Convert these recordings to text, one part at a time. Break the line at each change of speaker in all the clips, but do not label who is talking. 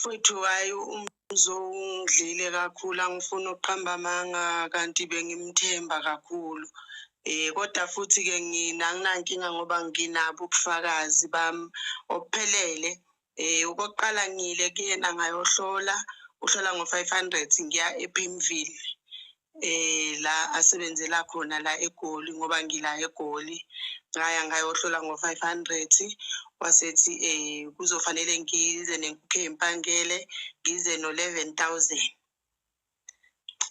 mfowethu hayi umzongidlile kakhulu angifuni ukuqamba amanga kanti bengimthemba kakhulu. Kodwa futhi-ke anginankinga ngoba nginabo ubufakazi bami obuphelele. Okokuqala ngile kuyena ngayohlola, uhlola ngo-500 ngiya ePimville. La asebenzela khona la eGoli ngoba ngila eGoli. Ngayohlola ngo-500 wasethi kuzofanele ngize nenkukhu yempangele ngize no-11,000.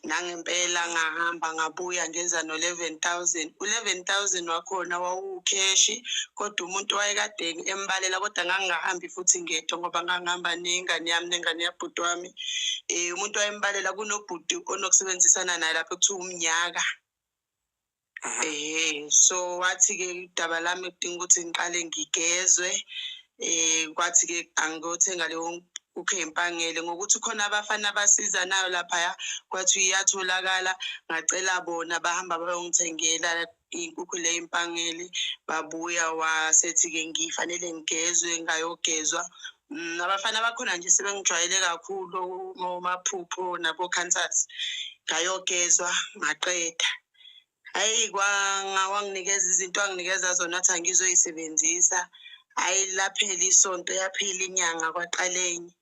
Nangempela ngahamba ngabuya ngeza no-11,000. U-11,000 wakhona wawukheshi kodwa umuntu wayekade embalela kodwa ngangingahambi futhi ngedwa ngoba ngangihamba nengane yami nengane yabhuti wami. Umuntu wayembalela kunobhuti onokusebenzisana naye lapho kuthiwa umnyaka. So wathi-ke idaba lami kudinga ukuthi ngiqale ngigezwe. Kwathi-ke angiyothenga leyo nkukhu yempangele ngokuthi khona abafana abasizanayo laphaya kwathi iyatholakala ngacela bona bahamba bayongithengela inkukhu le impangele babuya wasethi-ke ngifanele ngigezwe ngayogezwa. Abafana bakhona nje sebengijwayele kakhulu ngomaphupho nabo-Kansas. Ngayogezwa ngaqeda. Hayi wanginikeza izinto anginikeza zona athi angizoyisebenzisa. Hayi laphela isonto yaphela inyanga kwaqala enye.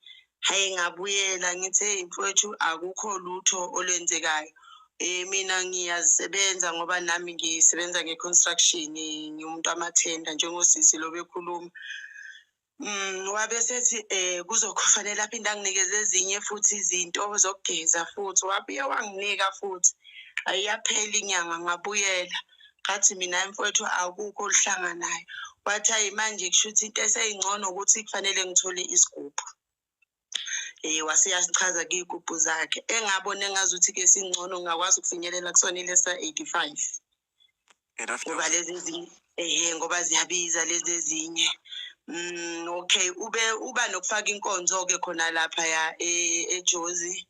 Hayi ngabuyela ngithi hey mfowethu akukho lutho olwenzekayo. Mina ngiyazisebenza ngoba nami ngisebenza nge-construction ngiwumuntu wamathenda njengosisi lo bekhuluma. Wabe sethi kuzokufanele aphinde anginikeze ezinye futhi izinto zokugeza futhi. Wabuye wanginika futhi. Hayi yaphela inyanga ngabuyela. Ngathi mina mfowethu akukho oluhlanganayo. Wathi hayi manje kushuthi into eseyingcono ukuthi kufanele ngithole isigubhu. Waseyasichaza kuyigubhu zakhe. Engabona engazuthi-ke singcono ngakwazi ukufinyelela kusona ilesa 85. Ngoba lezi ezinye ngoba ziyabiza lezi ezinye. Okay uba nokufaka inkonzo-ke khona lapha ya eJozi.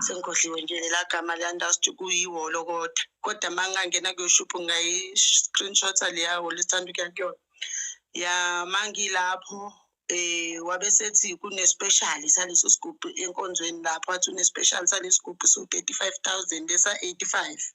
Sengikhohliwe nje la gama landasithi kuyiwolo kodwa mangangena kuyoshupha ngayi-screenshot leya wolo esithanda ukuya kuyona. Ya mangilapho wabe sethi kune-special saleso sigubhu enkonzweni lapho wathi une-special salesi sigubhu so-35,000 lesa 85.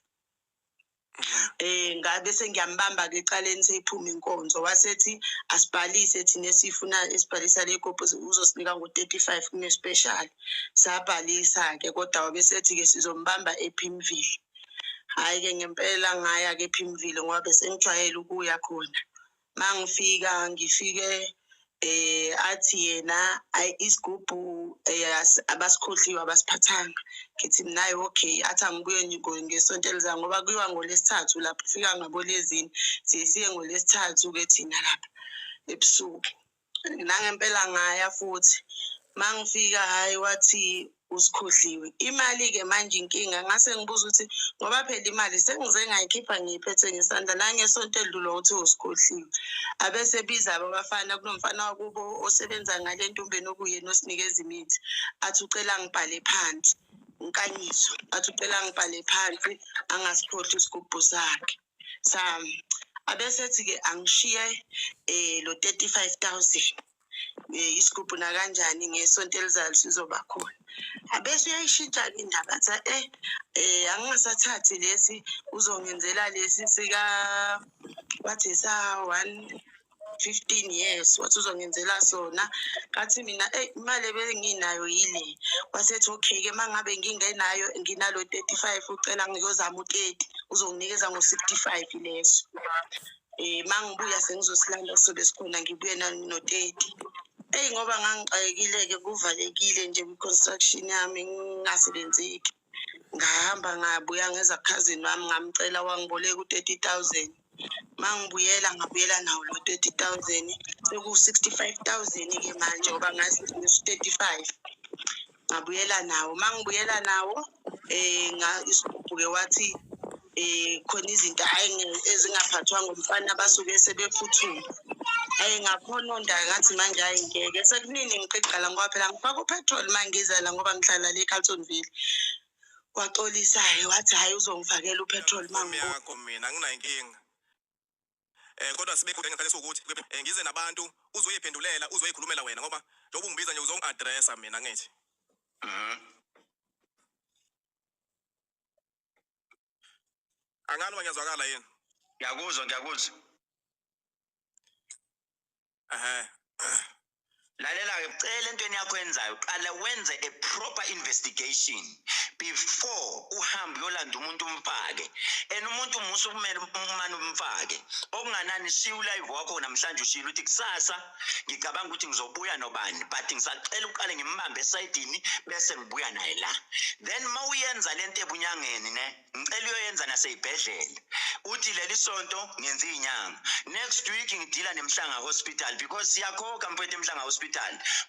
Ngabe sengiyambamba-ke ecaleni seyiphuma inkonzo wasethi asibhalise thina esifuna esibhalisa le gubhu uzosinika ngo-35 kune-special. Sabhalisa-ke kodwa wabe sethi-ke sizombamba ePimville. Hayi-ke ngempela ngaya-ke ePimville ngoba besengijwayele ukuya khona. Ngifike athi yena isigubhu abasikhohliwe abasiphathanga. Ngithi naye okay athi angibuye ngesonto elizayo ngoba kuyiwa ngoLesithathu lapho ufika ngaboLezini siye ngoLesithathu-ke thina lapha ebusuku. Nangempela ngaya futhi mangifika hayi wathi usikhohliwe. Imali-ke manje inkinga ngase ngibuza ukuthi ngoba phela imali sengize ngayikhipha ngiyiphethe ngesandla nangesonto elidlule ukuthi usikhohliwe. Abese biza abafana kunomfana wakubo osebenza ngale ntombeni okuyena osinikeza imithi. Athi ucela ngibhale phansi unkanyiswa. Athi ucela ngibhale phansi angasikhohlwa isigubhu sakhe sami. Abesethi-ke angishiye lo 35,000. Isigubhu nakanjani ngesonto elizayo sizoba khona. Abese uyayishintsha-ke indaba athi angingasathathi lesi uzongenzela lesi sika wathi sa-115 years wathi uzongenzela sona. Ngathi mina imali ebenginayo yile. Wasethi okay-ke mangabe ngingenayo nginalo 35 ucela ngiyozama u-30 uzonginikeza ngo-65 leso. Mangibuya sengizosilanda sobe sikhona ngibuye no-30. Ngoba ngangixakekile-ke kuvalekile nje kwi-construction yami ngingasebenzeki. Ngahamba ngabuya ngeza cousin wami ngamcela wangiboleka u-30,000. Mangibuyela ngabuyela nawo lo 30,000 seku-65,000-ke manje ngoba ngathi ngisu-35. Ngabuyela nawo mangibuyela nawo isigubhu-ke wathi khona izinto ezingaphathwa ngomfana basuke sebephuthuma. Ngakhononda ngathi manje hayi ngeke sekunini ngiqala ngoba phela ngifaka upetrol mangiza la ngoba ngihlala le eCarltonville. Waxolisa-ke wathi hayi uzongifakela upetrol
yakho mina nginayinkinga. Kodwa sibe kudenge ngicela ukuthi ngize nabantu uzoyiphendulela uzoyikhulumela wena ngoba Njengoba ungibiza nje uzongi-addressa mina ngithi. Angani ngiyazwakala yini?
Ngiyakuzwa. Lalela-ke ucela entweni yakho enzayo qala wenze a proper investigation before uhambe uyolanda umuntu umfake. And umuntu musu kumele umane umfake. Okunganani shiya ulive wakho namhlanje ushilo uthi kusasa ngicabanga ukuthi ngizobuya nobani but ngisacela uqale ngimbambe esayidini bese ngibuya naye la. Then mawuyenza lento ebunyangeni ngicela uyoyenza naseyibhedlela. Uthi leli sonto ngenza inyanga. Next week ngidila nemhlanga hospital because siyakhokha mfowethu emhlanga hospital.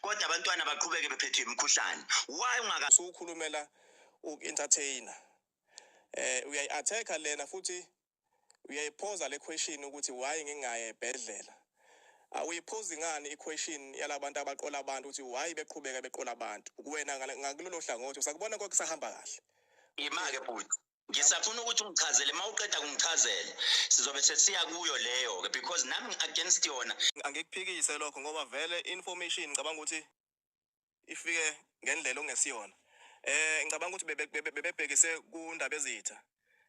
Kodwa abantwana baqhubeke bephethwe imikhuhlane. Why ungaka
Ukhulumela uku-entertainer. Uyayi-attack lena futhi uyayiphoza le question ukuthi why ngingaye ebhedlela. Awuyiphozi ngani i-question yalabantu abaqola abantu ukuthi why beqhubeka beqola abantu. Kuwena ngakulolo hlangothi usakubona konke kusahamba kahle.
Imake futhi. Ngisafuna ukuthi ungichazele mawuqeda kungichazela sizobe sesiya kuyo leyo ke because nami against yona.
Angikuphikise lokho ngoba vele information ngicabanga ukuthi ifike ngendlela ongesiyona. Ngicabanga ukuthi bebebhekise kundaba ezitha.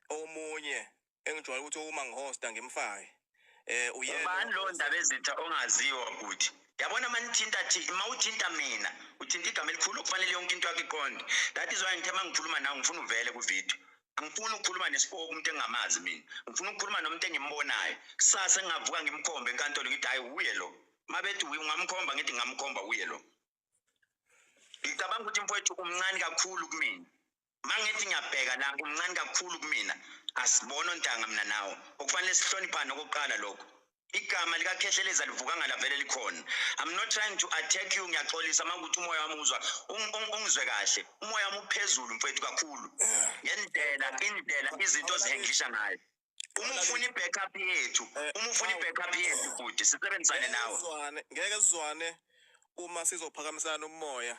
Omunye engijwayele ukuthi uma ngihosta ngimfake. Uyena
ubani lo ndaba ezitha ongaziwa ukuthi. Yabona manithinta mawuthinta mina uthinta igama elikhulu kufanele yonke into yakho iqonde. That is why ngithe mangikhuluma nawe ngifuna uvele ku video. Angifuni ukukhuluma nesipoko umuntu engamazi mina. Ngifuna ukukhuluma nomuntu engimbonayo. Kusasa ngingavuka ngimkhombe enkantolo ngithi hayi uye lo. Mabethi ungamkhomba ngithi ngamkhomba uye lo. Ngicabanga ukuthi mfowethu umncane kakhulu kumina. Mangithi ngiyabheka la umncane kakhulu kumina. Asibona ontanga mina nawe. Okufanele sihloniphane okokuqala lokho. Igama lika Khehlelezi alivuka ngalavele likhona. I'm not trying to attack you ngiyaxolisa makuthi umoya wami uzwa ungizwe kahle. Umoya wami uphezulu mfowethu kakhulu. Indlela izinto zihenglisha ngayo. Uma ufuna i-backup yethu futhi sisebenzisane nawe.
Ngeke sizwane uma sizophakamisana umoya.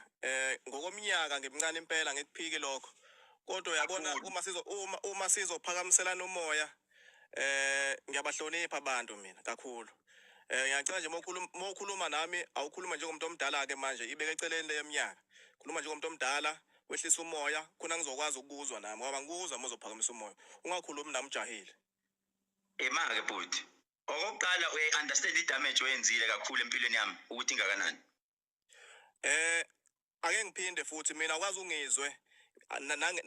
Ngokomnyaka ngimncane impela ngikuphiki lokho. Kodwa uyabona uma sizophakamiselana umoya ngiyabahlonipha abantu mina kakhulu. Ngiyacela nje mawukhuluma nami awukhuluma njengomuntu omdala ke manje ibeke eceleni leminyaka. Khuluma njengomuntu omdala wehlisa umoya khona ngizokwazi ukuzwa nami ngoba ngikuzwa mozophakamisa umoya. Ungakhulumi nami ujahile.
Emake futhi. Okokuqala uyayi-understand i-damage oyenzile kakhulu empilweni yami ukuthi ingakanani.
Ake ngiphinde futhi mina akwazi ungizwe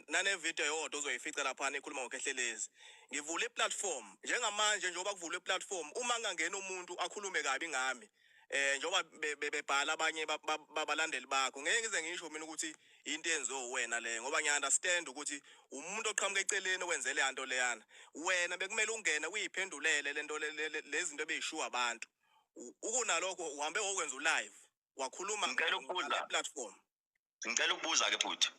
nane video yodwa ozoyifica lapha ekhuluma ngoKhehlelezi. Ngivule iplatform njengamanje njengoba kuvule iplatform uma ngangena umuntu akhulume kabi ngami njengoba bebhala abanye babalandeli bakho ngeke ngize ngisho mina ukuthi into enzo wena le ngoba ngiyaunderstand ukuthi umuntu oqhamuka eceleni wenzele yanto leyana wena bekumele ungene uyiphendulele lento lezi zinto ebeyishuwa abantu ukunalokho uhambe ngokwenza ulive wakhuluma ngale platform.
Ngicela ukubuza ke futhi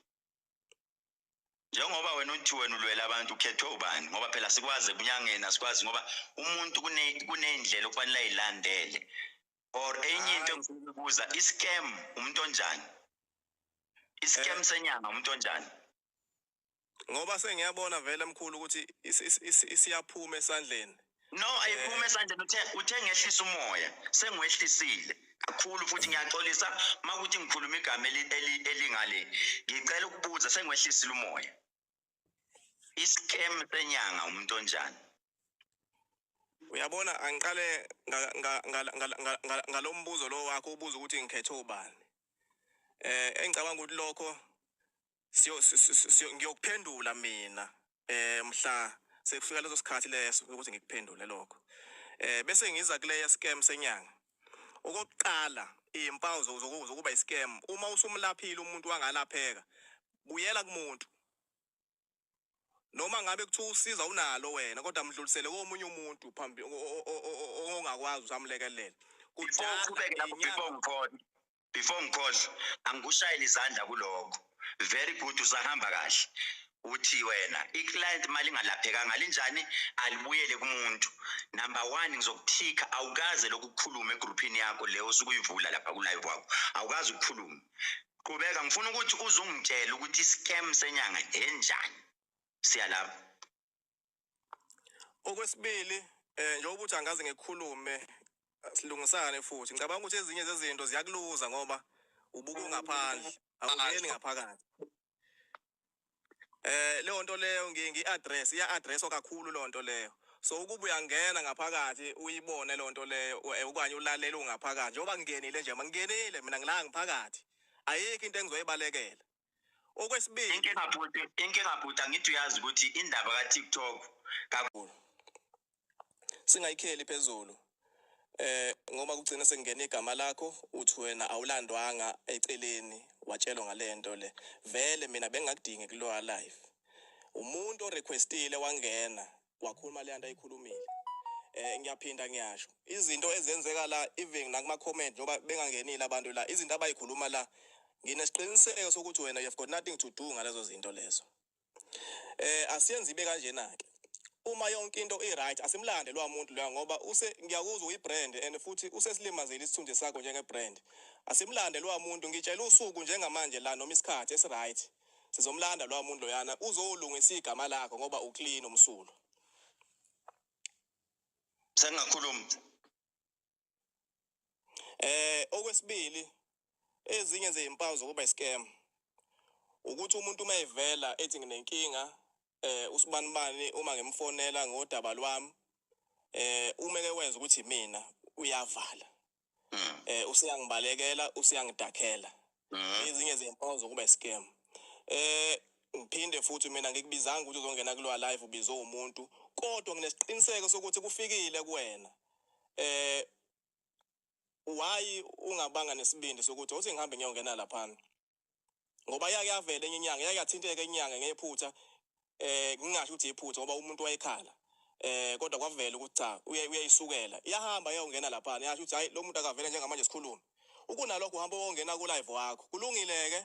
njengoba wena uthi wena ulwela abantu ukhethwe ubani ngoba phela sikwazi ebunyangeni asikwazi ngoba umuntu kunendlela okufanele ayilandele or enye into engifuna ukubuza iscam umuntu onjani iscam senyanga umuntu onjani
ngoba sengiyabona vele emkhulu ukuthi isiyaphuma esandleni.
No ayiphuma esandleni uthe ngehlisa umoya sengwehlisile kakhulu futhi ngiyaxolisa makuthi ngikhuluma igama elingale ngicela ukubuza sengwehlisile umoya. Iscam senyanga umuntu onjani?
Uyabona angiqale ngalombuzo lo wakho ubuza ukuthi ngikhethe ubani. Engicabanga ukuthi lokho ngiyokuphendula mina mhla sekufika leso sikhathi leso ukuthi ngikuphendule lokho. Bese ngiza kuleya scam senyanga. Okokuqala impawu zokuba iscam uma usumlaphile umuntu wangalapheka buyela kumuntu. Noma ngabe kuthiwa usiza unalo wena kodwa mdlulisele komunye umuntu phambi ongakwazi usamlekelela.
Before ngikhohle angikushayile izandla kuloko. Very good usahamba kahle. Uthi wena iclient mali ngalapheka ngalinjani alibuyele kumuntu. Number 1 ngizokuthika awukaze lokukhuluma egroupini yakho leyo usukuyivula lapha ku live wakho. Awukaze ukukhuluma. Qhubeka ngifuna ukuthi uzungitshela ukuthi iscam senyanga enjani. Siyalapha.
Okwesibili njengoba uthi angaze ngikukhulume silungisane futhi ngicabanga ukuthi ezinye zezinto ziyakuluza ngoba ubuka ngaphandle awungeni ngaphakathi. Leyo nto leyo ngi-address iya-addresswa kakhulu leyo nto leyo. So ukuba uyangena ngaphakathi uyibone leyo nto leyo okanye ulalele ungaphakathi njengoba ngingenile nje mangingenile mina ngila ngaphakathi ayikho into engizoyibalekela. Okwesibili
inkinga bhuta ngithi uyazi ukuthi indaba ka-TikTok kakhulu
singayikheli phezulu ngoba kugcina sengena igama lakho uthi wena awulandwanga eceleni watshelwa ngalento le vele mina bengakudingi kuloya live umuntu orequestile wangena wakhuluma le nto ayikhulumile ngiyaphinda ngiyasho izinto ezenzeka la even nakuma comment njoba bengangenile abantu la izinto abayikhuluma la nginesiqiniseko sokuthi wena you've got nothing to do ngalezo zinto lezo asiyenze ibe kanjena ke uma yonke into i-right asimlande lo muntu lo ngoba ngiyakuzwa uyibrand and futhi usesilimazile isithunzi sakho njengebrand asimlande lo muntu ngitshela usuku njengamanje la noma isikhathi esi-right sizomlanda lo muntu loyana uzolungisa igama lakho ngoba uclean umsulo
sengakhuluma
okwesibili ezinye zezimpawu zokuba iscam ukuthi umuntu mayivela ethi nginenkinga usibanibani uma ngimfonela ngodaba lwami uma ke wenza ukuthi mina uyavala usiyangibalekela usiyangidakhela ezinye zezimpawu zokuba iscam ngiphinde futhi mina ngikubizanga ukuthi uzongena kulowa live ubizwe umuntu kodwa nginesiqiniseko sokuthi kufikile kuwena why ungabanga nesibindi sokuthi uthi ngihambe ngiyongena lapha ngoba yakuyavela enye inyanga yakuyathinteka inyanga ngephutha ngingasho ukuthi iphutha ngoba umuntu wayekhala kodwa kwavela ukuthi cha uyayisukela iyahamba yongena lapha yasho ukuthi hayi lo muntu akavela njengamanje sikhuluma ukunalokho uhamba wongena ku live wakho kulungile ke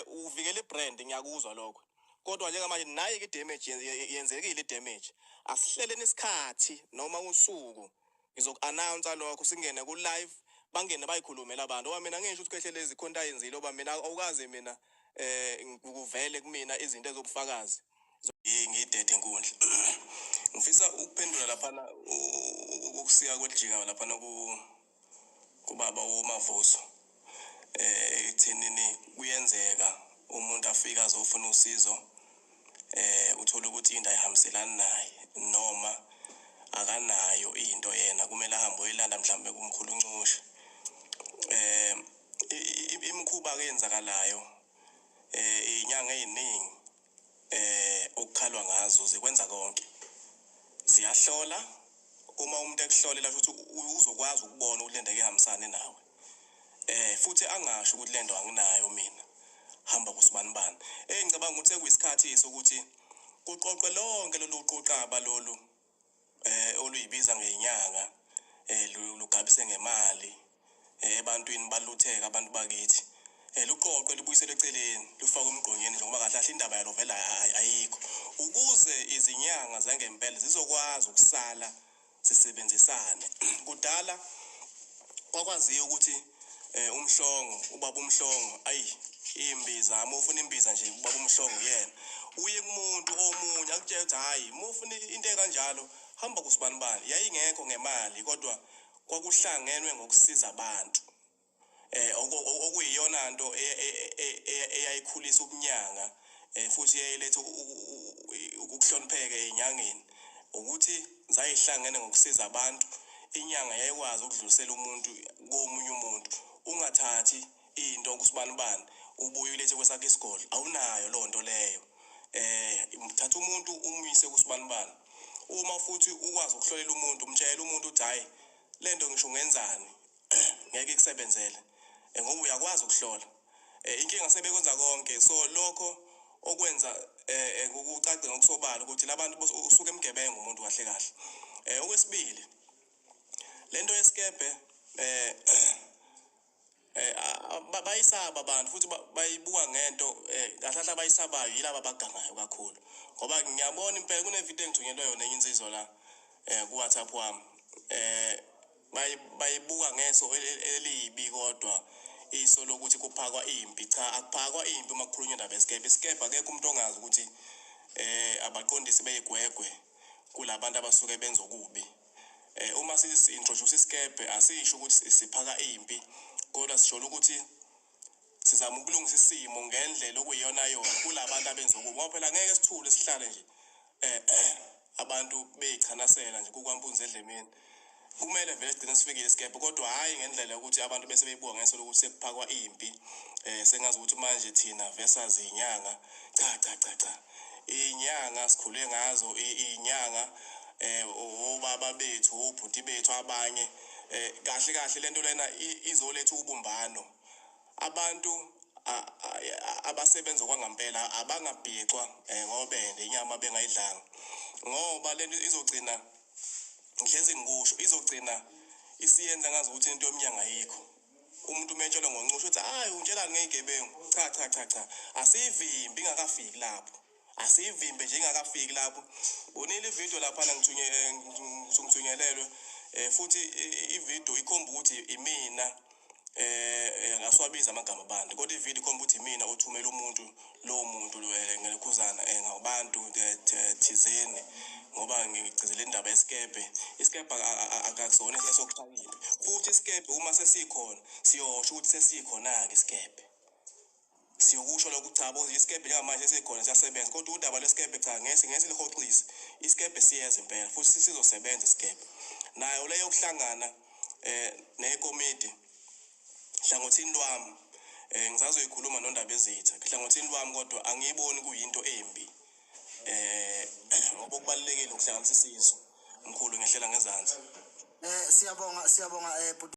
uvikele ibrand ngiyakuzwa lokho kodwa njengamanje nayi ke damage yenzekile damage asihleleni isikhathi noma usuku ngizoku-announce lokho singene ku live bangene bayikhulumela abantu oba mina ngisho ukuthi Khehlelezi khona ayenzile oba mina awukaze mina kuvele kumina izinto ezobufakazi ngidede enkundla ngifisa ukuphendula lapha ukusika kwelijika lapha kubaba uMavuso ekuthenini kuyenzeka umuntu afika azofuna usizo uthola ukuthi into ayihambiselani naye noma akanayo into yena kumele ahambe oyilanda mhlawumbe kumkhulu uncushe imikhuba eyenzakalayo inyanga eziningi okukhalwa ngazo zikwenza konke ziyahlola uma umuntu ekuhlolela ukuthi uzokwazi ukubona ukuthi lento ehambisana nawe futhi angasho ukuthi lento anginayo mina hamba kusibanibani ngicabanga ukuthi sekuyisikhathi sokuthi kuqoqwe lonke lolu qoqaba lolu oluyibiza ngenyanga lugabise ngemali ebantwini balutheka abantu bakithi luqoqwe libuyisele eceleni lufake umgqonyeni njengoba kahle kahle indaba yalo vela ayikho ukuze izinyanga zangempela zizokwazi ukusala sisebenzisane kudala kwakwaziyo ukuthi umhlongo ubaba umhlongo imbiza uma ufuna imbiza nje ubaba umhlongo yena uye kumuntu omunye akutshela ukuthi hayi uma ufuna into ekanjalo hamba kusibanibani yayingekho ngemali kodwa kwakuhlangenwe ngokusiza abantu okuyiyona nto eyayikhulisa ukunyanga futhi eyayiletha ukuhlonipheka enyangeni ukuthi zayihlangene ngokusiza abantu inyanga yayikwazi ukudlulisela umuntu komunye umuntu ungathathi into kusibanibani ubuye ulethe kwesakhe isigole awunayo lo nto leyo uthatha umuntu umyise kusibanibani uma futhi ukwazi ukuhlolela umuntu umtshela umuntu uthi hayi lento ngisho ngenzani ngeke ikusebenzele ngoba uyakwazi ukuhlola inkinga sebekwenza konke so lokho okwenza ukucace ngokusobala ukuthi labantu usuke emgebengu umuntu kahle kahle okwesibili lento yesikebhe bayisaba abantu futhi bayibuka ngento kahle abayisabayo yilabo abagangayo kakhulu ngoba ngiyabona impela kunevideo engithunyelwe yona enye insizwa la ku WhatsApp wami bayibuka ngeso elibi kodwa iso lokuthi kuphakwa impi cha akuphakwa impi uma kukhulunywa indaba yesikebhe isikebhe akekho umuntu ongazi ukuthi abaqondisi beyigwegwe kulabantu abasuke benza okubi uma sisi introduce isikebhe asisho ukuthi siphaka impi kodwa sisho ukuthi sizama ukulungisa isimo ngendlela okuyiyona yona kulabantu abenza okubi ngoba phela ngeke sithule sihlale nje abantu beyichanasela nje kukwampunzi edlemini. Kumele vele sigcine sifikile isikebhe kodwa hayi ngendlela yokuthi abantu bese beyibuka ngeso lokuthi sekuphakwa impi. Sengazi ukuthi manje thina versus inyanga cha inyanga sikhule ngazo inyanga obaba bethu obhuti bethu abanye kahle lento lena izoletha ubumbano. Abantu abasebenza kwangampela abangabhixwa ngobende inyama bengayidlanga ngoba lento izogcina ngihlezi ngikusho izogcina isiyenza ngazi ukuthi into yomnyanga ayikho. Umuntu mentshela ngonxusho uthi hayi untshela ngezigebengu cha asivimbi ingakafiki lapho. Asivimbe nje ingakafiki lapho. Bonile ivideo lapha ngithunyelelwe futhi ivideo ikhomba ukuthi imina ngasiwabiza amagama abantu kodwa ivideo ikhomba ukuthi imina othumela umuntu lo muntu ngelekhuzana ngabantu thizeni ngoba ngicizele indaba yesikebhe. Isikebhe akakusona esokuqalile futhi isikebhe uma sesikhona siyosho ukuthi sesikhona ke isikebhe. Siyokusho lokhu cha bo isikebhe njengamanje sesikhona siyasebenza kodwa udaba lesikebhe cha ngeke lihoxise. Isikebhe siyeza impela futhi sizosebenza isikebhe. Nayo leyo kuhlangana nekomiti hlangothini lwami ngisazoyikhuluma nondaba ezitha hlangothini lwami kodwa angiyiboni kuyinto embi. Ngoba kubalekile ukuhlanganisa isizwe. Mkhulu ngehlela ngezansi.
Siyabonga